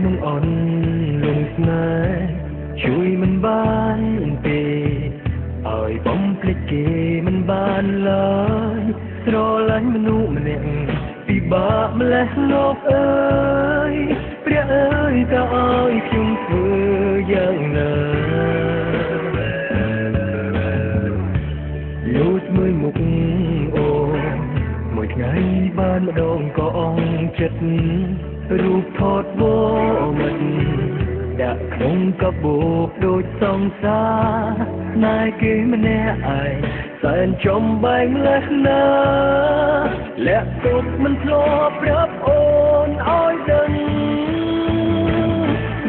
ក្នុងអនលងស្នេហ៍ជួយមិនបានទេឲ្យបំភ្លេចគេមិនបានឡើយស្រឡាញ់មនុស្សម្នាក់ពិបាកម្លេះលោកអើយព្រះអើយតើឲ្យខ្ញុំធ្វើយ៉ាងណាលូតមើលមុខអូនមួយថ្ងៃបានម្ដងក៏អងចិត្តរូបថតបមិត្តដាក់ក្នុងកាបូបដូចសង្សារណែគេម្នាក់ឯងសែនចំបែងលេះណាលាក់ទុកមិនធ្លាប់ប្រាប់អូនឲ្យដឹង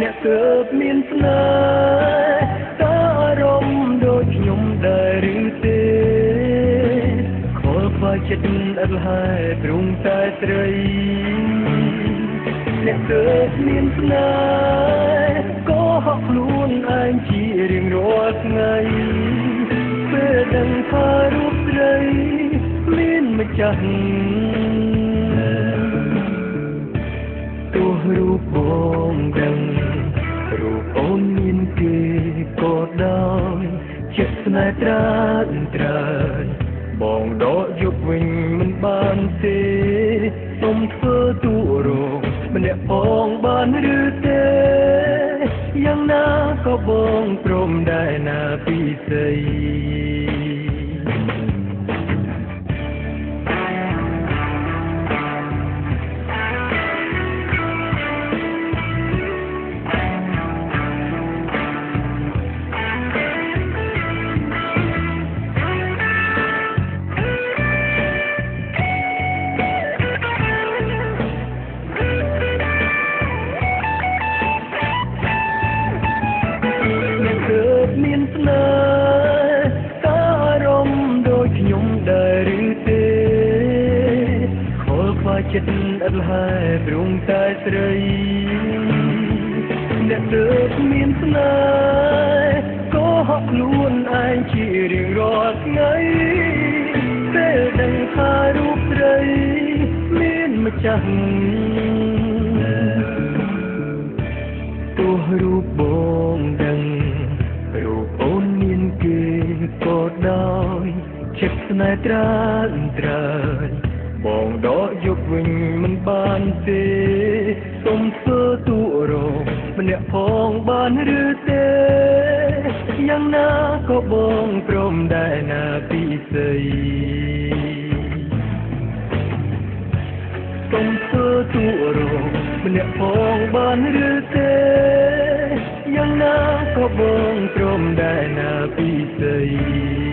អ្នកទើបមានស្នេហ៍តើអារម្មណ៍ដូចខ្ញុំដែរឬទេខលខ្វាយចិត្តអត់ហើយព្រមតែត្រីអ្នកទើបមានស្នេហ៍ក៏ហក់ខ្លួនឯងជារៀងរាល់ថ្ងៃពេលដឹងថារូបស្រីមានម្ចាស់ទោះរូបបងដឹងរូបអូនមានគេក៏ដោយចិត្តស្នេហ៍ត្រានត្រើយបងដកយកវិញមិនបានទេសុំធ្វើទូរងម្នាក់ផងបានឬទេយ៉ាងណាក៏បងព្រមដែរណាពីស្អីមានស្នេហ៍តើអារម្មណ៍ដូចខ្ញុំដែរឬទេខលខ្វាយចិត្តអត់ហើយព្រមតែស្រីអ្នកទើបមានស្នេហ៍ក៏ហក់ខ្លួនឯងជារៀងរាល់ថ្ងៃពេលដឹងថារូបស្រីមានម្ចាស់ទោះរូបបងដឹងរូបអូនមានគេក៏ដោយចិត្តស្នេហ៍ត្រានត្រើយបងដកយកវិញមិនបានទេសុំធ្វើទូរងម្នាក់ផងបានឬទេយ៉ាងណាក៏បងព្រមដែរណាពីស្អីសុំធ្វើទូរងម្នាក់ផងបានឬទេយ៉ាងណាក៏បងព្រមដែរណាពីស្អី